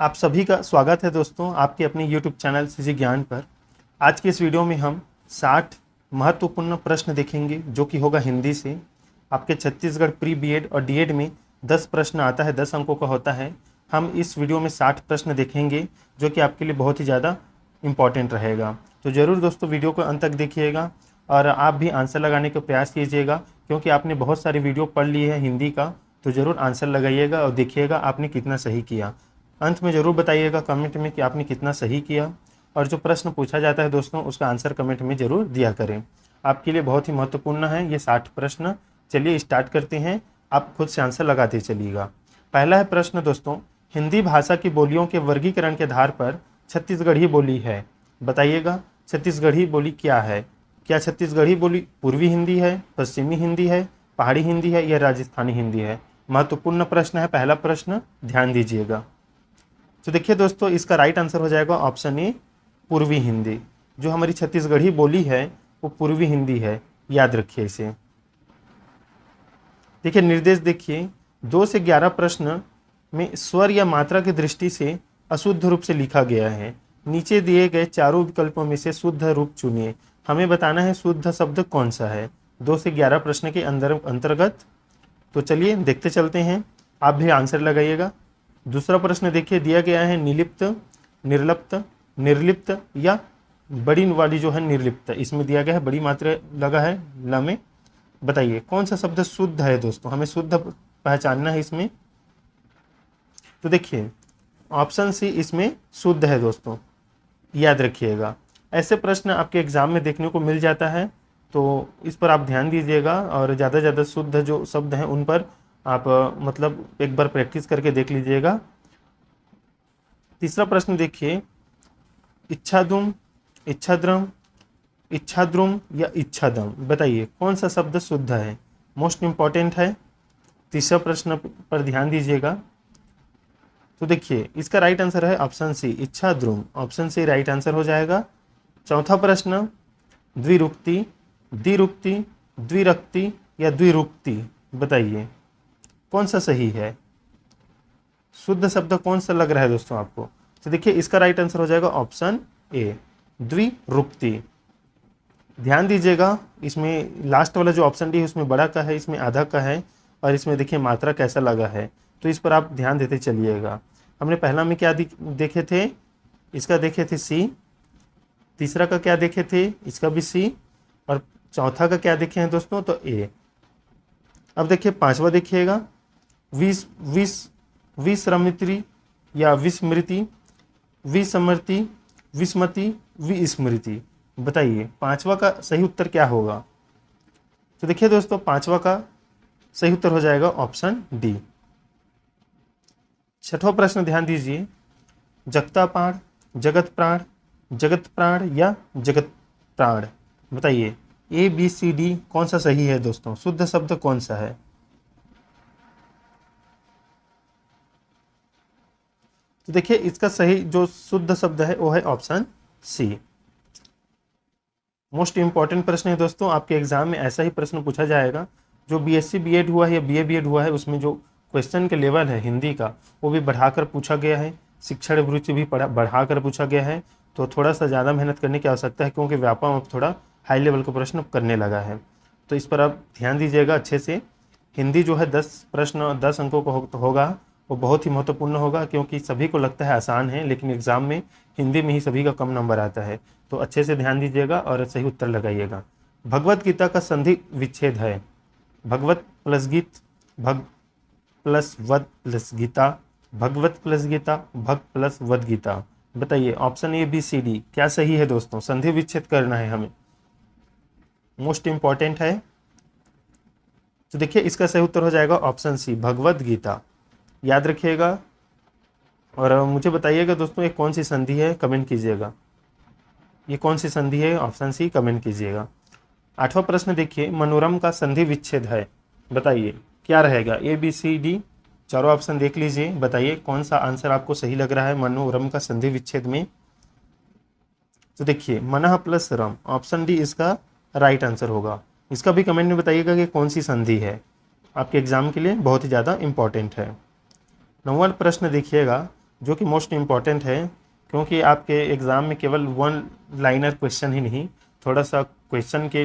आप सभी का स्वागत है दोस्तों आपके अपने YouTube चैनल सीजी ज्ञान पर। आज के इस वीडियो में हम 60 महत्वपूर्ण प्रश्न देखेंगे जो कि होगा हिंदी से। आपके छत्तीसगढ़ प्री बीएड और डीएड में 10 प्रश्न आता है, 10 अंकों का होता है। हम इस वीडियो में 60 प्रश्न देखेंगे जो कि आपके लिए बहुत ही ज़्यादा इम्पॉर्टेंट रहेगा। तो ज़रूर दोस्तों वीडियो को अंत तक देखिएगा और आप भी आंसर लगाने का प्रयास कीजिएगा, क्योंकि आपने बहुत सारी वीडियो पढ़ ली है हिंदी का। तो ज़रूर आंसर लगाइएगा और देखिएगा आपने कितना सही किया। अंत में ज़रूर बताइएगा कमेंट में कि आपने कितना सही किया, और जो प्रश्न पूछा जाता है दोस्तों उसका आंसर कमेंट में ज़रूर दिया करें। आपके लिए बहुत ही महत्वपूर्ण है ये 60 प्रश्न। चलिए स्टार्ट करते हैं, आप खुद से आंसर लगाते चलिएगा। पहला है प्रश्न दोस्तों, हिंदी भाषा की बोलियों के वर्गीकरण के आधार पर छत्तीसगढ़ी बोली है। बताइएगा छत्तीसगढ़ी बोली क्या है। क्या छत्तीसगढ़ी बोली पूर्वी हिंदी है, पश्चिमी हिंदी है, पहाड़ी हिंदी है या राजस्थानी हिंदी है? महत्वपूर्ण प्रश्न है पहला प्रश्न, ध्यान दीजिएगा। तो देखिए दोस्तों इसका राइट आंसर हो जाएगा ऑप्शन ए, पूर्वी हिंदी। जो हमारी छत्तीसगढ़ी बोली है वो पूर्वी हिंदी है, याद रखिए इसे। देखिए निर्देश देखिए, 2 से 11 प्रश्न में स्वर या मात्रा की दृष्टि से अशुद्ध रूप से लिखा गया है। नीचे दिए गए चारों विकल्पों में से शुद्ध रूप चुनिए। हमें बताना है शुद्ध शब्द कौन सा है 2 से 11 प्रश्न के अंतर्गत। तो चलिए देखते चलते हैं, आप भी आंसर लगाइएगा। दूसरा प्रश्न देखिए दिया गया है निलिप्त, निर्लिप्त, निर्लिप्त या बड़ी वाली जो है निर्लिप्त। इसमें दिया गया है बड़ी मात्रा लगा है ल में। बताइए कौन सा शब्द शुद्ध है दोस्तों, हमें शुद्ध पहचानना है इसमें। तो देखिए ऑप्शन सी इसमें शुद्ध है दोस्तों, याद रखिएगा। ऐसे प्रश्न आपके एग्जाम में देखने को मिल जाता है, तो इस पर आप ध्यान दीजिएगा और ज़्यादा से ज़्यादा शुद्ध जो शब्द हैं उन पर आप मतलब एक बार प्रैक्टिस करके देख लीजिएगा। तीसरा प्रश्न देखिए, इच्छादुम, इच्छाद्रम, इच्छाद्रुम या इच्छादम। बताइए कौन सा शब्द शुद्ध है, मोस्ट इम्पॉर्टेंट है। तीसरा प्रश्न पर ध्यान दीजिएगा। तो देखिए इसका राइट आंसर है ऑप्शन सी, इच्छाद्रुम। ऑप्शन सी राइट आंसर हो जाएगा। चौथा प्रश्न, द्विरुक्ति, द्विरुक्ति, द्विरक्ति या द्विरुक्ति। बताइए कौन सा सही है, शुद्ध शब्द कौन सा लग रहा है दोस्तों आपको। तो देखिए इसका राइट आंसर हो जाएगा ऑप्शन ए, द्विरुक्ति। ध्यान दीजिएगा इसमें लास्ट वाला जो ऑप्शन डी है उसमें बड़ा का है, इसमें आधा का है, और इसमें देखिए मात्रा कैसा लगा है, तो इस पर आप ध्यान देते चलिएगा। हमने पहला में क्या देखे थे, इसका देखे थे सी। तीसरा का क्या देखे थे, इसका भी सी। और चौथा का क्या देखे हैं दोस्तों, तो ए। अब देखिए पांचवा देखिएगा, विस्मृति या विस्मृति, विस्मृति, विस्मृति, विस्मृति। बताइए पांचवा का सही उत्तर क्या होगा। तो देखिए दोस्तों पांचवा का सही उत्तर हो जाएगा ऑप्शन डी। छठवां प्रश्न ध्यान दीजिए, जगता प्राण, जगत प्राण, जगत प्राण या जगत प्राण। बताइए ए बी सी डी कौन सा सही है दोस्तों, शुद्ध शब्द कौन सा है। तो देखिए इसका सही जो शुद्ध शब्द है वो है ऑप्शन सी। मोस्ट इंपॉर्टेंट प्रश्न है दोस्तों, आपके एग्जाम में ऐसा ही प्रश्न पूछा जाएगा। जो बीएससी बीएड हुआ है या बीए बीएड हुआ है उसमें जो क्वेश्चन के लेवल है हिंदी का वो भी बढ़ाकर पूछा गया है, शिक्षण अभिरुचि भी बढ़ाकर पूछा गया है। तो थोड़ा सा ज़्यादा मेहनत करने की आवश्यकता है, क्योंकि व्यापम अब थोड़ा हाई लेवल का प्रश्न करने लगा है। तो इस पर आप ध्यान दीजिएगा अच्छे से। हिंदी जो है 10 प्रश्न 10 अंकों का होगा, वो बहुत ही महत्वपूर्ण होगा, क्योंकि सभी को लगता है आसान है, लेकिन एग्ज़ाम में हिंदी में ही सभी का कम नंबर आता है। तो अच्छे से ध्यान दीजिएगा और सही उत्तर लगाइएगा। भगवत गीता का संधि विच्छेद है। भगवत प्लस गीत, भग प्लस वद प्लस गीता, भगवत प्लस गीता, भग प्लस वद गीता। बताइए option A B C D क्या सही है दोस्तों, संधि विच्छेद करना है हमें, मोस्ट इंपॉर्टेंट है। तो देखिए इसका सही उत्तर हो जाएगा ऑप्शन सी, भगवत गीता। याद रखिएगा और मुझे बताइएगा दोस्तों ये कौन सी संधि है, कमेंट कीजिएगा। ये कौन सी संधि है, ऑप्शन सी कमेंट कीजिएगा। आठवां प्रश्न देखिए, मनोरम का संधि विच्छेद है। बताइए क्या रहेगा, ए बी सी डी, चारों ऑप्शन देख लीजिए। बताइए कौन सा आंसर आपको सही लग रहा है मनोरम का संधि विच्छेद में। तो देखिए मनः प्लस रम, ऑप्शन डी इसका राइट आंसर होगा। इसका भी कमेंट में बताइएगा कि कौन सी संधि है, आपके एग्जाम के लिए बहुत ही ज़्यादा इंपॉर्टेंट है। 9वां प्रश्न देखिएगा, जो कि मोस्ट इम्पॉर्टेंट है, क्योंकि आपके एग्ज़ाम में केवल वन लाइनर क्वेश्चन ही नहीं, थोड़ा सा क्वेश्चन के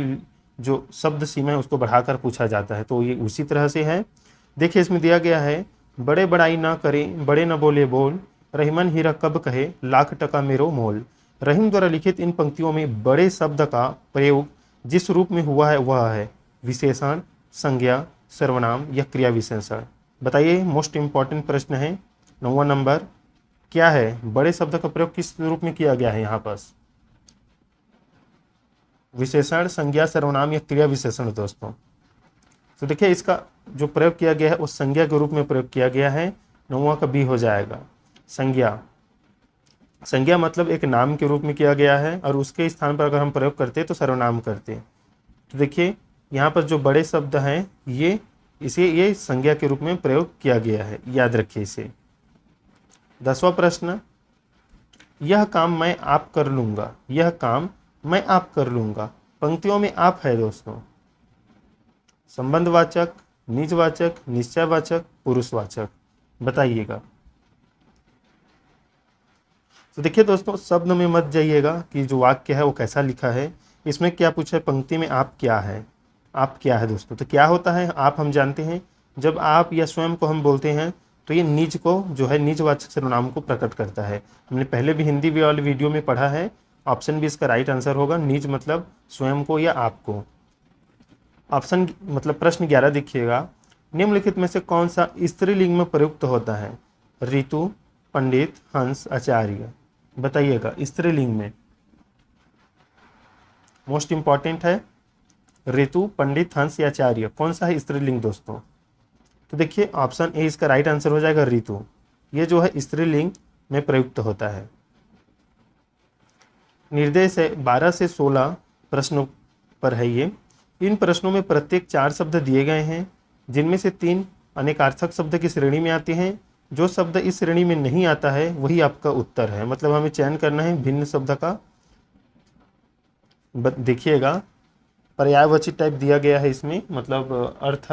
जो शब्द सीमा है उसको बढ़ाकर पूछा जाता है, तो ये उसी तरह से है। देखिए इसमें दिया गया है, बड़े बड़ाई ना करें बड़े न बोले बोल, रहीमन हीरा कब कहे लाख टका मेरो मोल। रहीम द्वारा लिखित इन पंक्तियों में बड़े शब्द का प्रयोग जिस रूप में हुआ है वह है विशेषण, संज्ञा, सर्वनाम या क्रिया विशेषण। बताइए, मोस्ट इंपॉर्टेंट प्रश्न है 9वां नंबर, क्या है बड़े शब्द का प्रयोग किस रूप में किया गया है यहाँ पास? विशेषण, संज्ञा, सर्वनाम या क्रिया विशेषण दोस्तों। तो देखिए इसका जो प्रयोग किया गया है वो संज्ञा के रूप में प्रयोग किया गया है, 9वां का बी हो जाएगा। संज्ञा, संज्ञा मतलब एक नाम के रूप में किया गया है और उसके स्थान पर अगर हम प्रयोग करते तो सर्वनाम करते। तो देखिए यहाँ पर जो बड़े शब्द हैं ये संज्ञा के रूप में प्रयोग किया गया है, याद रखिए इसे। 10वां प्रश्न, यह काम मैं आप कर लूंगा, यह काम मैं आप कर लूंगा। पंक्तियों में आप है दोस्तों, संबंधवाचक, निजवाचक, निश्चयवाचक, पुरुषवाचक, बताइएगा। तो देखिए दोस्तों, शब्द में मत जाइएगा कि जो वाक्य है वो कैसा लिखा है, इसमें क्या पूछा है, पंक्ति में आप क्या है, आप क्या है दोस्तों। तो क्या होता है आप, हम जानते हैं जब आप या स्वयं को हम बोलते हैं तो ये निज को जो है निजवाचक सर्वनाम को प्रकट करता है। हमने पहले भी हिंदी वाले वीडियो में पढ़ा है, ऑप्शन भी इसका राइट आंसर होगा, निज मतलब स्वयं को या आपको। ऑप्शन मतलब प्रश्न 11 देखिएगा, निम्नलिखित में से कौन सा स्त्रीलिंग में प्रयुक्त होता है? ऋतु, पंडित, हंस, आचार्य, बताइएगा स्त्रीलिंग में। मोस्ट इंपॉर्टेंट है, ऋतु, पंडित, हंस या आचार्य, कौन सा है स्त्रीलिंग दोस्तों? तो देखिए ऑप्शन ए इसका राइट आंसर हो जाएगा ऋतु, ये जो है स्त्रीलिंग में प्रयुक्त होता है। निर्देश है 12 से 16 प्रश्नों पर है ये। इन प्रश्नों में प्रत्येक 4 शब्द दिए गए हैं, जिनमें से 3 अनेकार्थक शब्द की श्रेणी में आते हैं। जो शब्द इस श्रेणी में नहीं आता है वही आपका उत्तर है, मतलब हमें चयन करना है भिन्न शब्द का। देखिएगा पर्यायवाची टाइप दिया गया है इसमें, मतलब अर्थ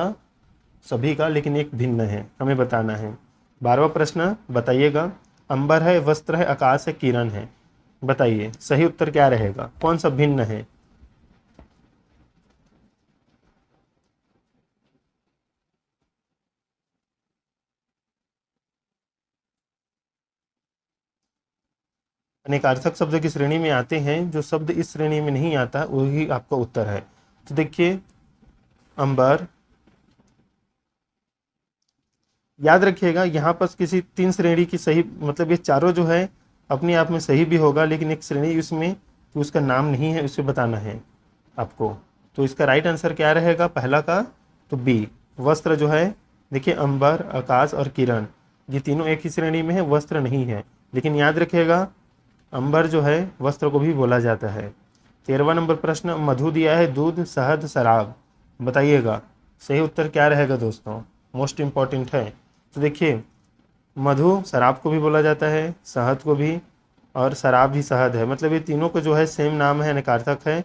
सभी का लेकिन एक भिन्न है, हमें बताना है। 12वां प्रश्न बताइएगा, अंबर है, वस्त्र है, आकाश है, किरण है, बताइए सही उत्तर क्या रहेगा, कौन सा भिन्न है? अनेकार्थक शब्द की श्रेणी में आते हैं, जो शब्द इस श्रेणी में नहीं आता वही आपका उत्तर है। तो देखिए अंबर, याद रखिएगा यहाँ पर किसी 3 श्रेणी की सही, मतलब ये चारों जो है अपने आप में सही भी होगा, लेकिन एक श्रेणी इसमें तो उसका नाम नहीं है, उसे बताना है आपको। तो इसका राइट आंसर क्या रहेगा पहला का? तो बी, वस्त्र जो है। देखिए अंबर, आकाश और किरण ये तीनों एक ही श्रेणी में है, वस्त्र नहीं है। लेकिन याद रखिएगा अंबर जो है वस्त्र को भी बोला जाता है। 13वां नंबर प्रश्न, मधु दिया है, दूध, शहद, शराब, बताइएगा सही उत्तर क्या रहेगा दोस्तों, मोस्ट इंपॉर्टेंट है। तो देखिए मधु शराब को भी बोला जाता है, शहद को भी, और शराब भी शहद है, मतलब ये तीनों को जो है सेम नाम है, अनेकार्थक है।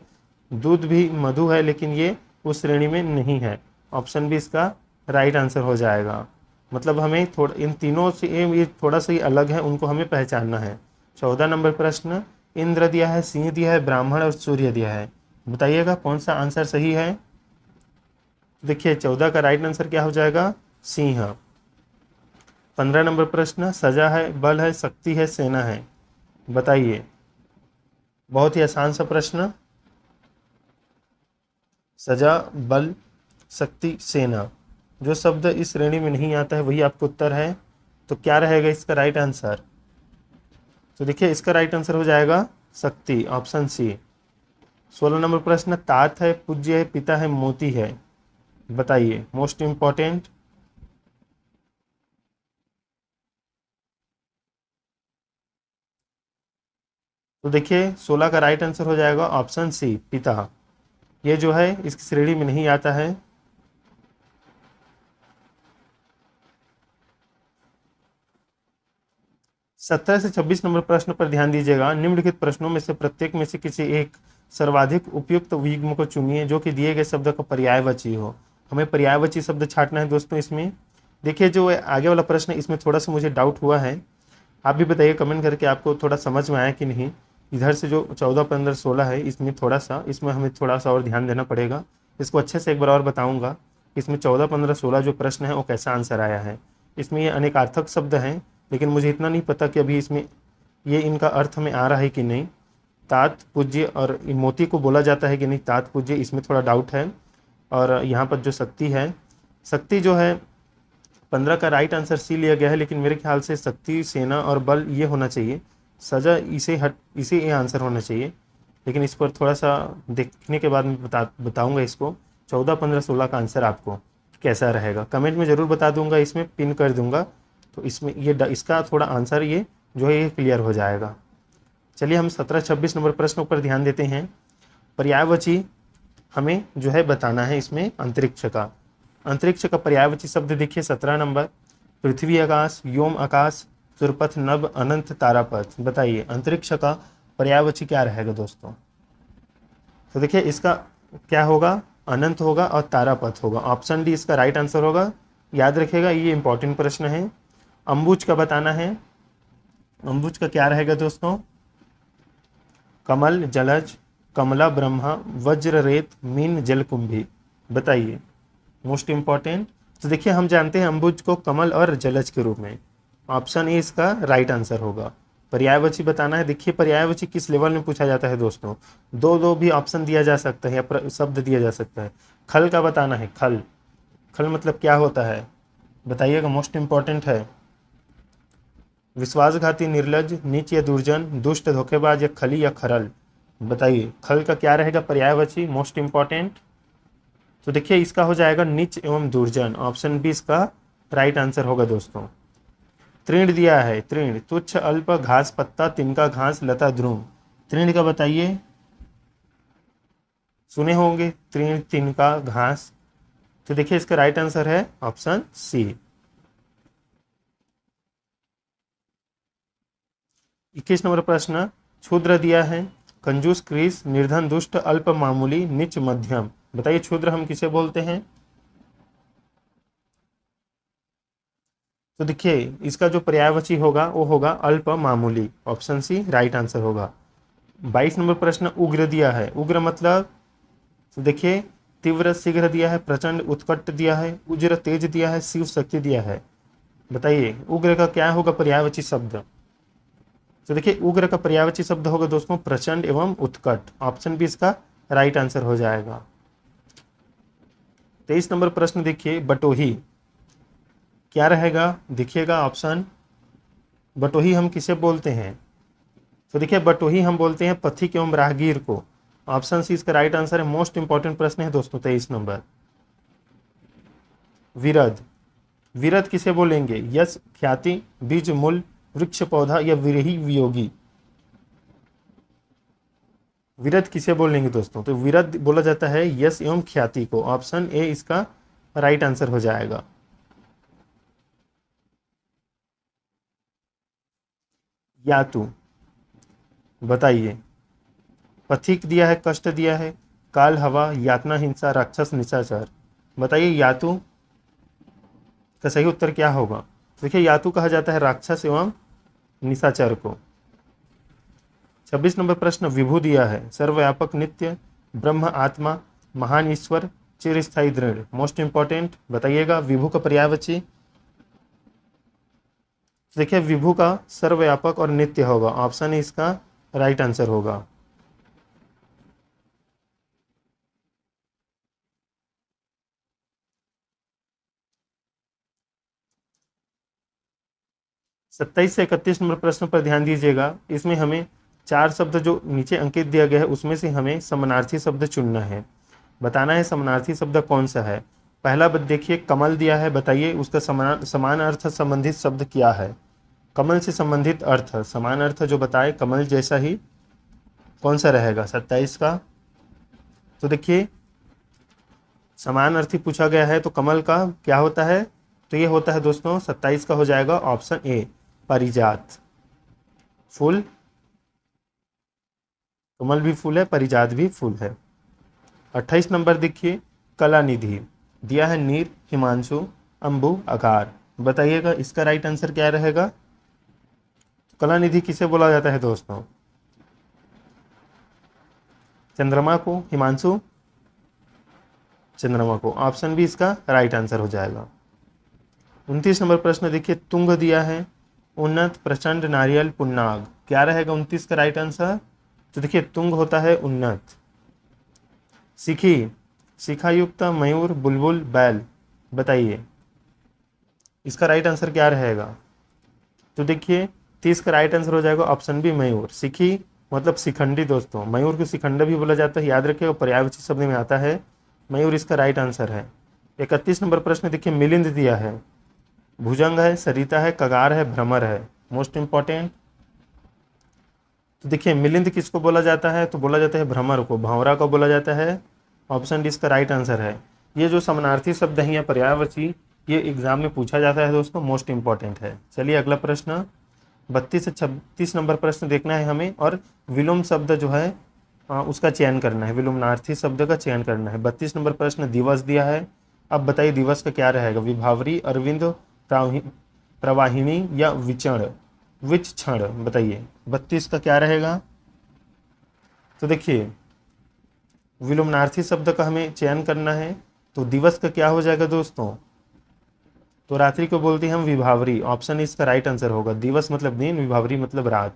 दूध भी मधु है लेकिन ये उस श्रेणी में नहीं है, ऑप्शन भी इसका राइट आंसर हो जाएगा। मतलब हमें थोड़ा इन तीनों से ये थोड़ा सा ही अलग है, उनको हमें पहचानना है। 14 नंबर प्रश्न, इंद्र दिया है, सिंह दिया है, ब्राह्मण और सूर्य दिया है, बताइएगा कौन सा आंसर सही है? देखिए 14 का राइट आंसर क्या हो जाएगा? सिंह। 15 नंबर प्रश्न, सजा है, बल है, शक्ति है, सेना है, बताइए। बहुत ही आसान सा प्रश्न, सजा, बल, शक्ति, सेना, जो शब्द इस श्रेणी में नहीं आता है वही आपको उत्तर है। तो क्या रहेगा इसका राइट आंसर? तो देखिए इसका राइट आंसर हो जाएगा शक्ति, ऑप्शन सी। 16 नंबर प्रश्न, तात है, पूज्य है, पिता है, मोती है, बताइए मोस्ट इंपॉर्टेंट। तो देखिए 16 का राइट आंसर हो जाएगा ऑप्शन सी, पिता। ये जो है इसकी श्रेणी में नहीं आता है। 17 से 26 नंबर प्रश्न पर ध्यान दीजिएगा। निम्नलिखित प्रश्नों में से प्रत्येक में से किसी एक सर्वाधिक उपयुक्त युग्म को चुनिए जो कि दिए गए शब्द का पर्यायवाची हो। हमें पर्यायवाची शब्द छांटना है दोस्तों इसमें। देखिए जो आगे वाला प्रश्न इसमें थोड़ा सा मुझे डाउट हुआ है, आप भी बताइए कमेंट करके आपको थोड़ा समझ में आया कि नहीं। इधर से जो 14, 15, 16 है इसमें हमें थोड़ा सा और ध्यान देना पड़ेगा। इसको अच्छे से एक बार और बताऊंगा। इसमें 14, 15, 16 जो प्रश्न है वो कैसा आंसर आया है। इसमें ये अनेकार्थक शब्द हैं, लेकिन मुझे इतना नहीं पता कि अभी इसमें ये इनका अर्थ में आ रहा है कि नहीं। तात पूज्य और मोती को बोला जाता है कि नहीं तात पूज्य, इसमें थोड़ा डाउट है। और यहाँ पर जो शक्ति है, शक्ति जो है 15 का राइट आंसर सी लिया गया है, लेकिन मेरे ख्याल से शक्ति, सेना और बल ये होना चाहिए। सजा इसे ये आंसर होना चाहिए, लेकिन इस पर थोड़ा सा देखने के बाद मैं बताऊंगा इसको। 14, 15, 16 का आंसर आपको कैसा रहेगा कमेंट में ज़रूर बता दूंगा, इसमें पिन कर दूंगा। तो इसमें इसका थोड़ा आंसर ये जो है ये क्लियर हो जाएगा। चलिए हम 17, 26 नंबर प्रश्न पर ध्यान देते हैं। पर्यायवाची हमें जो है बताना है इसमें अंतरिक्ष का। अंतरिक्ष का पर्यायवाची शब्द देखिए 17 नंबर, पृथ्वी आकाश, व्योम आकाश, सुरपथ, नभ, अनंत, तारापथ। बताइए अंतरिक्ष का पर्यायवाची क्या रहेगा दोस्तों। तो देखिए इसका क्या होगा, अनंत होगा और तारापथ होगा। ऑप्शन डी इसका राइट आंसर होगा। याद रखिएगा ये इंपॉर्टेंट प्रश्न है। अंबुज का बताना है। अंबुज का क्या रहेगा दोस्तों, कमल, जलज, कमला, ब्रह्मा, वज्र, रेत, मीन, जलकुंभी। बताइए मोस्ट इंपॉर्टेंट। तो देखिए हम जानते हैं अंबुज को कमल और जलज के रूप में। ऑप्शन ए इसका राइट आंसर होगा। पर्यायवाची बताना है। देखिए पर्यायवाची किस लेवल में पूछा जाता है दोस्तों, दो दो भी ऑप्शन दिया जा सकता है या शब्द दिया जा सकता है। खल का बताना है। खल, खल मतलब क्या होता है बताइएगा, मोस्ट इंपॉर्टेंट है। विश्वासघाती, निर्लज, नीच या दुर्जन, दुष्ट, धोखेबाज या खली या खरल। बताइए खल का क्या रहेगा पर्यायवाची, मोस्ट इंपॉर्टेंट। तो देखिए इसका हो जाएगा नीच एवं दुर्जन। ऑप्शन बी इसका राइट आंसर होगा दोस्तों। तृण दिया है, तृण तुच्छ, अल्प, घास, पत्ता, तिनका, घास, लता, ध्रुव। तृण का बताइए, सुने होंगे तृण, तिनका, घास। तो देखिए इसका राइट आंसर है ऑप्शन सी। 21 नंबर प्रश्न, क्षुद्र दिया है, कंजूस, क्रीस, निर्धन, दुष्ट, अल्प, मामूली, नीच, मध्यम। बताइए क्षुद्र हम किसे बोलते हैं। तो देखिए इसका जो पर्यायवाची होगा वो होगा अल्प, मामूली। ऑप्शन सी राइट आंसर होगा। 22 नंबर प्रश्न, उग्र दिया है। उग्र मतलब, तो देखिए तीव्र, शीघ्र दिया है, प्रचंड, उत्कट दिया है, उज्र, तेज दिया है, शिव शक्ति दिया है। बताइए उग्र का क्या होगा पर्यायवाची शब्द। तो देखिए उग्र का पर्यायवाची शब्द होगा दोस्तों प्रचंड एवं उत्कट। ऑप्शन बी इसका राइट आंसर हो जाएगा। 23 नंबर प्रश्न देखिए, बटोही क्या रहेगा देखिएगा ऑप्शन। बटोही हम किसे बोलते हैं। तो देखिए बटोही हम बोलते हैं पथिक एवं राहगीर को। ऑप्शन सी इसका राइट आंसर है। मोस्ट इंपॉर्टेंट प्रश्न है दोस्तों 23 नंबर। विरध, विरध किसे बोलेंगे, यश, ख्याति, बीज, मूल, वृक्ष, पौधा या विरही, वियोगी। विरध किसे बोलेंगे दोस्तों, तो विरध बोला जाता है यश एवं ख्याति को। ऑप्शन ए इसका राइट आंसर हो जाएगा। यातु, बताइए पथिक दिया है, कष्ट दिया है, काल, हवा, यातना, हिंसा, राक्षस, निशाचर। बताइए यातु का सही उत्तर क्या होगा। देखिए यातु कहा जाता है राक्षस एवं निशाचर को। 26 नंबर प्रश्न, विभु दिया है, सर्वव्यापक, नित्य, ब्रह्म, आत्मा, महान, ईश्वर, चिरस्थायी, दृढ़। मोस्ट इंपॉर्टेंट बताइएगा विभु का पर्यायवाची। देखिए विभु का सर्वव्यापक और नित्य होगा। ऑप्शन इसका राइट आंसर होगा। सत्ताईस से 31 नंबर प्रश्न पर ध्यान दीजिएगा। इसमें हमें 4 शब्द जो नीचे अंकित दिया गया है उसमें से हमें समानार्थी शब्द चुनना है। बताना है समानार्थी शब्द कौन सा है। पहला देखिए कमल दिया है, बताइए उसका समान अर्थ संबंधित शब्द क्या है। कमल से संबंधित अर्थ, समान अर्थ जो बताए कमल जैसा ही कौन सा रहेगा 27 का। तो देखिए समान अर्थी पूछा गया है तो कमल का क्या होता है, तो ये होता है दोस्तों 27 का हो जाएगा ऑप्शन ए, परिजात। फूल, कमल भी फूल है, परिजात भी फूल है। 28 नंबर देखिए, कलानिधि दिया है, नीर, हिमांशु, अंबु, आकार। बताइएगा इसका राइट आंसर क्या रहेगा। कलानिधि किसे बोला जाता है दोस्तों? चंद्रमा को? हिमांशु? चंद्रमा को। ऑप्शन बी इसका राइट आंसर हो जाएगा। 29 नंबर प्रश्न देखिए, तुंग दिया है, उन्नत, प्रचंड, नारियल, पुन्नाग, क्या रहेगा 29 का राइट आंसर? तो देखिए तुंग होता है उन्नत। शिखी, शिखायुक्त, मयूर, बुलबुल, बैल, बताइए इसका राइट आंसर क्या रहेगा? तो देखिए 30 का राइट आंसर हो जाएगा ऑप्शन बी मयूर। शिखी मतलब शिखंडी दोस्तों, मयूर को शिखंड भी बोला जाता है, याद रखिएगा, पर्यायवाची शब्द में आता है। मयूर इसका राइट आंसर है। 31 नंबर प्रश्न देखिए, मिलिंद दिया है, भुजंग है, सरिता है, कगार है, भ्रमर है, मोस्ट इंपॉर्टेंट। तो देखिए मिलिंद किसको बोला जाता है? तो बोला जाता है भ्रमर को, भंवरा को बोला जाता है। ऑप्शन डी इसका राइट आंसर है। ये जो समानार्थी शब्द है या पर्यायवाची, ये एग्जाम में पूछा जाता है दोस्तों, मोस्ट इंपॉर्टेंट है। चलिए अगला प्रश्न 32 से 36 नंबर प्रश्न देखना है हमें, और विलोम शब्द जो है उसका चयन करना है, विलोमनार्थी शब्द का चयन करना है। 32 नंबर प्रश्न दिवस दिया है। अब बताइए दिवस का क्या रहेगा? विभावरी, अरविंद, प्रवाहिनी या विचण, विच क्षण, बताइए 32 का क्या रहेगा? तो देखिए विलोमनार्थी शब्द का हमें चयन करना है, तो दिवस का क्या हो जाएगा दोस्तों? तो रात्रि को बोलते हैं हम विभावरी। ऑप्शन इसका राइट आंसर होगा। दिवस मतलब दिन, विभावरी मतलब रात।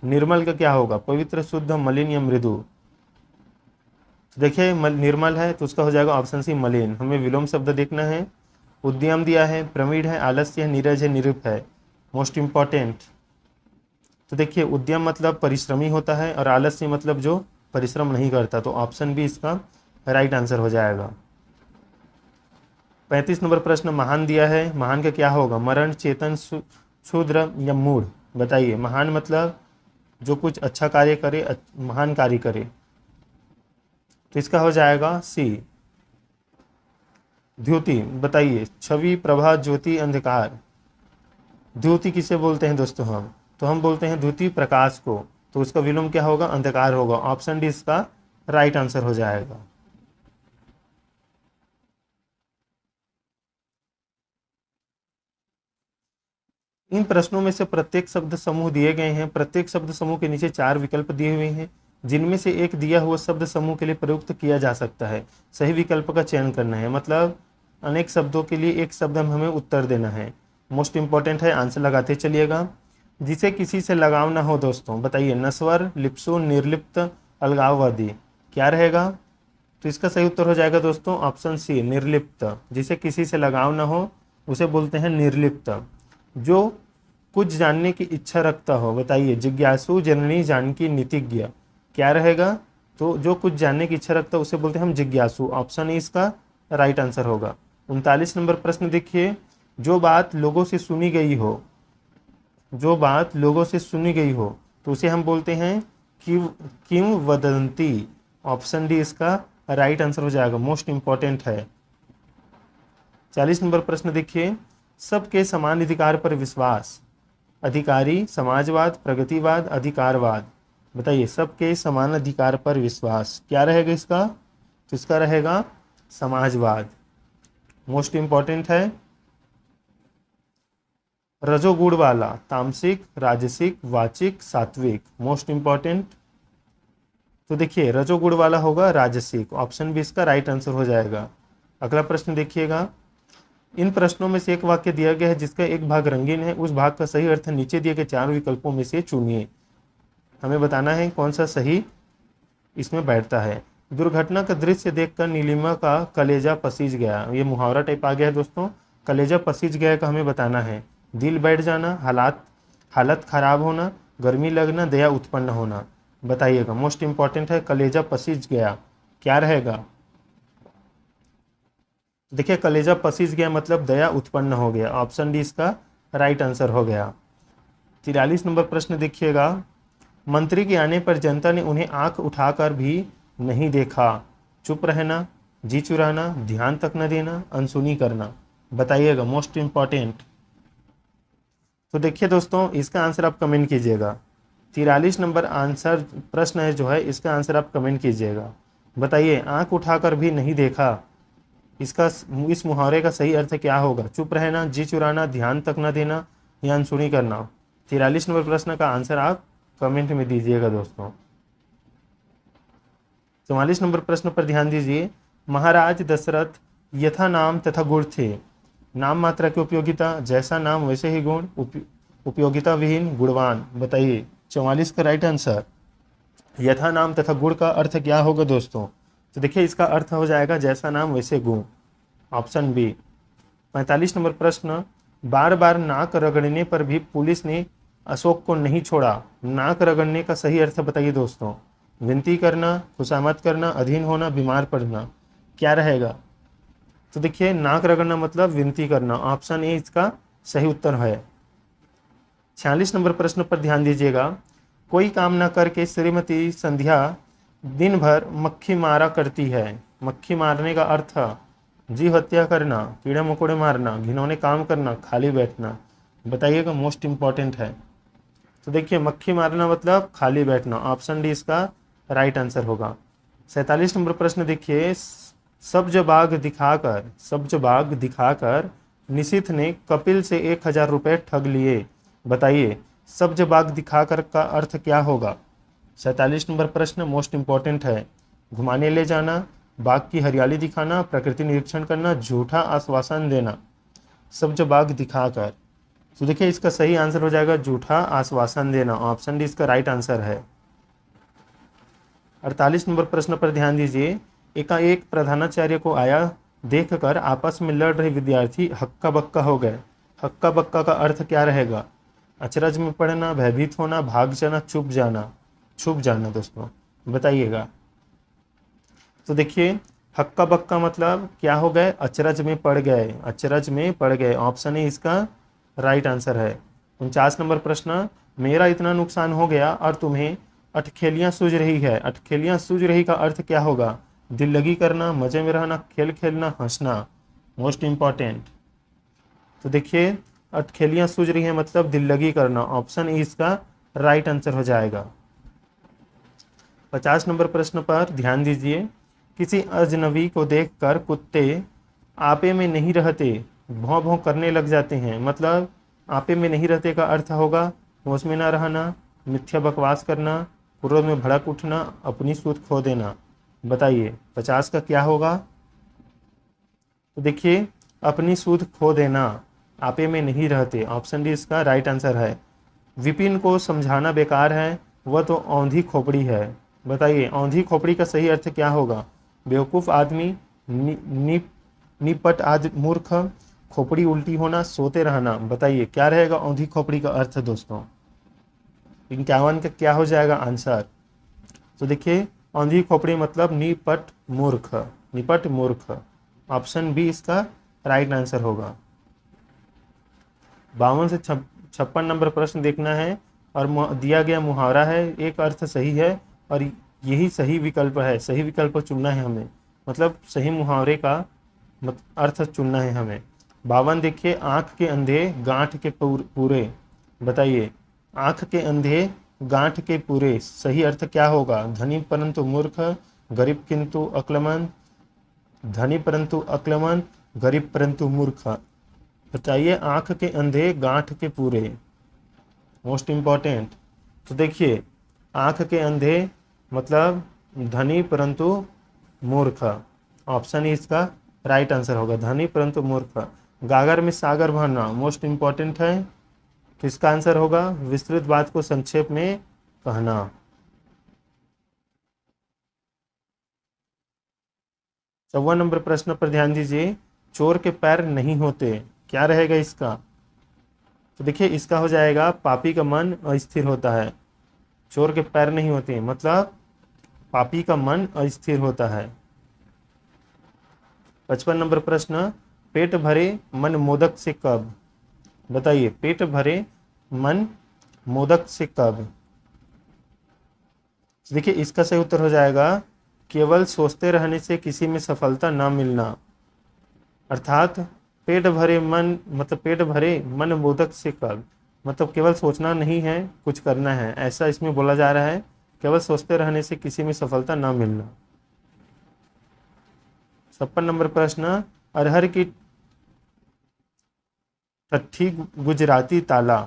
निर्मल का क्या होगा? पवित्र, शुद्ध, मलिन या मृदु। तो देखिए निर्मल है तो उसका हो जाएगा ऑप्शन सी मलिन। हमें विलोम शब्द देखना है। उद्यम दिया है, प्रवीण है, आलस्य है, नीरज है, निरुप है, मोस्ट इंपॉर्टेंट। तो देखिए उद्यम मतलब परिश्रमी होता है, और आलस्य मतलब जो परिश्रम नहीं करता, तो ऑप्शन बी इसका राइट आंसर हो जाएगा। 35 नंबर प्रश्न महान दिया है, महान का क्या होगा? मरण, चेतन, क्षुद्र या मूढ़, बताइए। महान मतलब जो कुछ अच्छा कार्य करे, महान कार्य करे, तो इसका हो जाएगा सी द्युति, बताइए। छवि, प्रभा, ज्योति, अंधकार, द्युति किसे बोलते हैं दोस्तों? हम तो हम बोलते हैं द्युति प्रकाश को, तो उसका विलोम क्या होगा? अंधकार होगा। ऑप्शन डी इसका राइट आंसर हो जाएगा। इन प्रश्नों में से प्रत्येक शब्द समूह दिए गए हैं। प्रत्येक शब्द समूह के नीचे 4 विकल्प दिए हुए हैं, जिनमें से एक दिया हुआ शब्द समूह के लिए प्रयुक्त किया जा सकता है। सही विकल्प का चयन करना है, मतलब अनेक शब्दों के लिए एक शब्द में हमें उत्तर देना है। मोस्ट इंपॉर्टेंट है, आंसर लगाते चलिएगा। जिसे किसी से लगाव ना हो दोस्तों, बताइए। नस्वर, लिप्सु, निर्लिप्त, अलगाववादी, क्या रहेगा? तो इसका सही उत्तर हो जाएगा दोस्तों ऑप्शन सी निर्लिप्त। जिसे किसी से लगाव ना हो उसे बोलते हैं निर्लिप्त। जो कुछ जानने की इच्छा रखता हो, बताइए। जिज्ञासु, जननी, जानकी, नीतिज्ञ, क्या रहेगा? तो जो कुछ जानने की इच्छा रखता है उसे बोलते हैं हम जिज्ञासु। ऑप्शन ए इसका राइट आंसर होगा। 39 नंबर प्रश्न देखिए, जो बात लोगों से सुनी गई हो, जो बात लोगों से सुनी गई हो, तो उसे हम बोलते हैं किंवदंती। ऑप्शन डी इसका राइट आंसर हो जाएगा, मोस्ट इंपॉर्टेंट है। 40 नंबर प्रश्न देखिए, सबके समान अधिकार पर विश्वास, अधिकारी, समाजवाद, प्रगतिवाद, अधिकारवाद, बताइए। सबके समान अधिकार पर विश्वास, क्या रहेगा इसका? तो इसका रहेगा समाजवाद, मोस्ट इंपॉर्टेंट है। रजोगुण वाला, तामसिक, राजसिक, वाचिक, सात्विक, मोस्ट इंपॉर्टेंट। तो देखिए रजोगुण वाला होगा राजसिक। ऑप्शन बी इसका राइट आंसर हो जाएगा। अगला प्रश्न देखिएगा, इन प्रश्नों में से एक वाक्य दिया गया है जिसका एक भाग रंगीन है, उस भाग का सही अर्थ नीचे दिए गए 4 विकल्पों में से चुनिए। हमें बताना है कौन सा सही इसमें बैठता है। दुर्घटना का दृश्य देखकर नीलिमा का कलेजा पसीज गया, ये मुहावरा टाइप आ गया है दोस्तों। कलेजा पसीज गया का हमें बताना है। दिल बैठ जाना, हालत खराब होना, गर्मी लगना, दया उत्पन्न होना, बताइएगा। मोस्ट इंपॉर्टेंट है, कलेजा पसीज गया, क्या रहेगा? देखिए कलेजा पसीज गया मतलब दया उत्पन्न हो गया। ऑप्शन डी इसका राइट आंसर हो गया। 43 नंबर प्रश्न देखिएगा, मंत्री के आने पर जनता ने उन्हें आंख उठाकर भी नहीं देखा, चुप रहना, जी चुराना, ध्यान तक न देना, अनसुनी करना, बताइएगा। Most important. तो देखिए दोस्तों इसका आंसर आप कमेंट कीजिएगा। 43 नंबर आंसर प्रश्न है जो है, इसका आंसर आप कमेंट कीजिएगा। बताइए आंख उठाकर भी नहीं देखा, इसका इस मुहावरे का सही अर्थ क्या होगा? चुप रहना, जी चुराना, ध्यान तक न देना या अनसुनी करना। 43 नंबर प्रश्न का आंसर आप कमेंट में दीजिएगा दोस्तों। 44 नंबर प्रश्न पर ध्यान दीजिए। महाराज दशरथ यथा नाम तथा गुण थे। नाम मात्रा की उपयोगिता, जैसा नाम वैसे ही गुण, उपयोगिता विहीन, गुणवान। बताइए 44 का राइट आंसर। यथा नाम तथा गुण का अर्थ क्या होगा दोस्तों? तो देखिए इसका अर्थ हो जाएगा जैसा नाम वैसे गुण, ऑप्शन बी। 45 नंबर प्रश्न। बार बार नाक रगड़ने पर भी पुलिस ने अशोक को नहीं छोड़ा। नाक रगड़ने का सही अर्थ बताइए दोस्तों। विनती करना, खुशामद करना, अधीन होना, बीमार पड़ना, क्या रहेगा? तो देखिए नाक रगड़ना मतलब विनती करना, ऑप्शन ए इसका सही उत्तर है। 46 नंबर प्रश्न पर ध्यान दीजिएगा। कोई काम न करके श्रीमती संध्या दिन भर मक्खी मारा करती है। मक्खी मारने का अर्थ जीव हत्या करना, कीड़े मकोड़े मारना, घिनौने काम करना, खाली बैठना। बताइएगा, मोस्ट इंपॉर्टेंट है। तो देखिए मक्खी मारना मतलब खाली बैठना, ऑप्शन डी इसका राइट आंसर होगा। 47 नंबर प्रश्न देखिए। सब्ज बाग दिखाकर निशिथ ने कपिल से 1000 रुपये ठग लिए। बताइए सब्ज बाग दिखाकर का अर्थ क्या होगा? 47 नंबर प्रश्न मोस्ट इंपॉर्टेंट है। घुमाने ले जाना, बाग की हरियाली दिखाना, प्रकृति निरीक्षण करना, झूठा आश्वासन देना। सब्ज बाग दिखाकर, तो देखिए इसका सही आंसर हो जाएगा झूठा आश्वासन देना, ऑप्शन डी इसका राइट आंसर है। 48 नंबर प्रश्न पर ध्यान दीजिए। एकाएक प्रधानाचार्य को आया देखकर आपस में लड़ रहे विद्यार्थी हक्का बक्का हो गए। हक्का बक्का का अर्थ क्या रहेगा? अचरज में पड़ना, भयभीत होना, भाग जाना, छुप जाना दोस्तों, बताइएगा। तो देखिए हक्का बक्का मतलब क्या हो गए? अचरज में पड़ गए, अचरज में पड़ गए, ऑप्शन ए इसका राइट आंसर है। 49 नंबर प्रश्न। मेरा इतना नुकसान हो गया और तुम्हें अटखेलियाँ सूझ रही है। अटखेलियाँ सूझ रही का अर्थ क्या होगा? दिल लगी करना, मजे में रहना, खेल खेलना, हंसना, मोस्ट इंपॉर्टेंट। तो देखिए अटखेलियाँ सूझ रही है मतलब दिल लगी करना, ऑप्शन ई इसका राइट आंसर हो जाएगा। 50 नंबर प्रश्न पर ध्यान दीजिए। किसी अजनबी को देखकर कुत्ते आपे में नहीं रहते, भौं भौं करने लग जाते हैं। मतलब आपे में नहीं रहते का अर्थ होगा होश में ना रहना, मिथ्या बकवास करना, क्रोध में भड़क उठना, अपनी सूध खो देना। बताइए 50 का क्या होगा? तो देखिए अपनी सूध खो देना, आपे में नहीं रहते, ऑप्शन डी इसका राइट आंसर है। विपिन को समझाना बेकार है, वह तो औंधी खोपड़ी है। बताइए औंधी खोपड़ी का सही अर्थ क्या होगा? बेवकूफ़ आदमी, निपट आदि, मूर्ख, खोपड़ी उल्टी होना, सोते रहना। बताइए क्या रहेगा औंधी खोपड़ी का अर्थ दोस्तों? 51 का क्या हो जाएगा आंसर? तो देखिए औंधी खोपड़ी मतलब निपट मूर्ख, ऑप्शन बी इसका राइट आंसर होगा। 52 से 56 नंबर प्रश्न देखना है और दिया गया मुहावरा है, एक अर्थ सही है और यही सही विकल्प है। सही विकल्प चुनना है हमें, मतलब सही मुहावरे का अर्थ चुनना है हमें। 52 देखिए। आँख के अंधे गांठ के पूरे। बताइए आँख के अंधे गांठ के पूरे सही अर्थ क्या होगा? धनी परंतु मूर्ख, गरीब किंतु अक्लमंद, धनी परंतु अक्लमंद, गरीब परंतु मूर्ख। बताइए आँख के अंधे गांठ के पूरे, मोस्ट इंपॉर्टेंट। तो देखिए आँख के अंधे मतलब धनी परंतु मूर्ख, ऑप्शन ही इसका राइट आंसर होगा, धनी परंतु मूर्ख। गागर में सागर भरना मोस्ट इंपॉर्टेंट है, किसका आंसर होगा? विस्तृत बात को संक्षेप में कहना। चौवन नंबर प्रश्न पर ध्यान दीजिए। चोर के पैर नहीं होते, क्या रहेगा इसका? तो देखिए इसका हो जाएगा पापी का मन अस्थिर होता है। चोर के पैर नहीं होते मतलब पापी का मन अस्थिर होता है। 55 नंबर प्रश्न। पेट भरे मन मोदक से कब? बताइए पेट भरे मन मोदक से कब? देखिए इसका सही उत्तर हो जाएगा केवल सोचते रहने से किसी में सफलता ना मिलना। अर्थात पेट भरे मन मतलब पेट भरे मन मोदक से कब मतलब केवल सोचना नहीं है, कुछ करना है, ऐसा इसमें बोला जा रहा है। केवल सोचते रहने से किसी में सफलता ना मिलना। 56 नंबर प्रश्न। अरहर की ठट्ठी गुजराती ताला।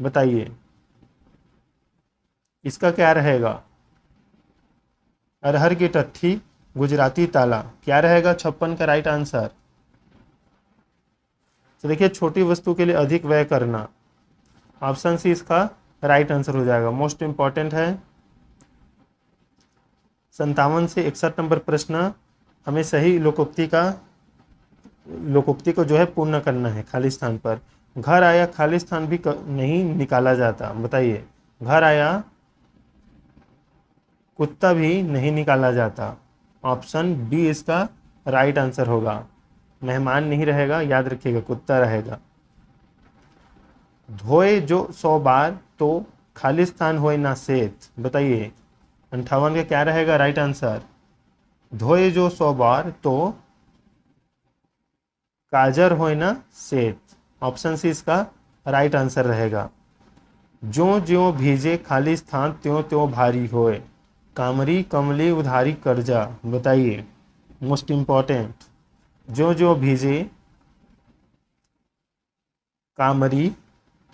बताइए इसका क्या रहेगा? अरहर की टट्ठी, गुजराती ताला, क्या रहेगा 56 का राइट आंसर? तो देखिए छोटी वस्तु के लिए अधिक व्यय करना, ऑप्शन सी इसका राइट आंसर हो जाएगा। मोस्ट इंपॉर्टेंट है। 57 से 61 नंबर प्रश्न, हमें सही लोकोक्ति को जो है पूर्ण करना है। खाली स्थान पर घर आया खाली स्थान भी नहीं निकाला जाता, बताइए। घर आया कुत्ता भी नहीं निकाला जाता, ऑप्शन बी इसका राइट आंसर होगा। मेहमान नहीं रहेगा, याद रखिएगा कुत्ता रहेगा। धोए जो 100 बार तो खाली स्थान होए ना सेत, बताइए 58 का क्या रहेगा राइट आंसर? धोए जो 100 बार तो काजर होए ना सेत, ऑप्शन सी इसका राइट आंसर रहेगा। ज्यों ज्यों भीजे खाली स्थान त्यों त्यों भारी होए, कामरी कमली उधारी कर्जा, बताइए मोस्ट इंपॉर्टेंट। ज्यों ज्यों भीजे कामरी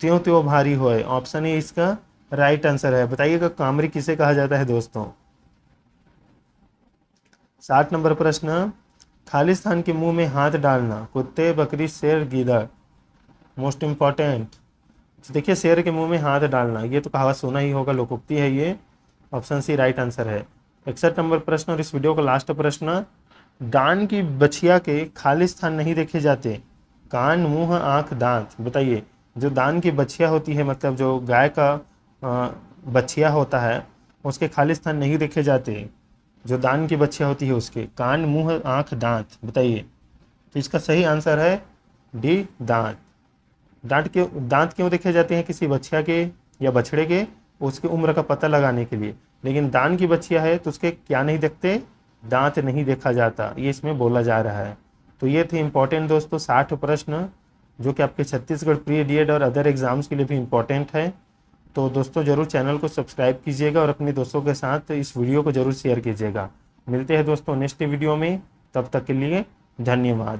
त्यों त्यों भारी होए, ऑप्शन ए इसका राइट आंसर है। बताइएगा कामरी किसे कहा जाता है दोस्तों? 60 नंबर प्रश्न, खाली स्थान के मुंह में हाथ डालना, कुत्ते बकरी शेर गीदड़, मोस्ट इंपॉर्टेंट। देखिए शेर के मुंह में हाथ डालना, ये तो कहावत सुना ही होगा, लोकोक्ति है ये, ऑप्शन सी राइट आंसर है। 61 नंबर प्रश्न और इस वीडियो का लास्ट प्रश्न, डान की बछिया के खाली स्थान नहीं देखे जाते, कान मुंह आंख दांत, बताइए। जो दान की बछिया होती है, मतलब जो गाय का बछिया होता है, उसके खाली स्थान नहीं देखे जाते। जो दान की बछिया होती है उसके कान मुंह आंख दांत, बताइए। तो इसका सही आंसर है डी दांत। दांत क्यों देखे जाते हैं किसी बछिया के या बछड़े के? उसकी उम्र का पता लगाने के लिए। लेकिन दान की बछिया है तो उसके क्या नहीं देखते? दांत नहीं देखा जाता, ये इसमें बोला जा रहा है। तो ये थे इंपॉर्टेंट दोस्तों 60 प्रश्न, जो कि आपके छत्तीसगढ़ प्री डीएड और अदर एग्जाम्स के लिए भी इंपॉर्टेंट है। तो दोस्तों जरूर चैनल को सब्सक्राइब कीजिएगा और अपने दोस्तों के साथ इस वीडियो को जरूर शेयर कीजिएगा। मिलते हैं दोस्तों नेक्स्ट वीडियो में, तब तक के लिए धन्यवाद।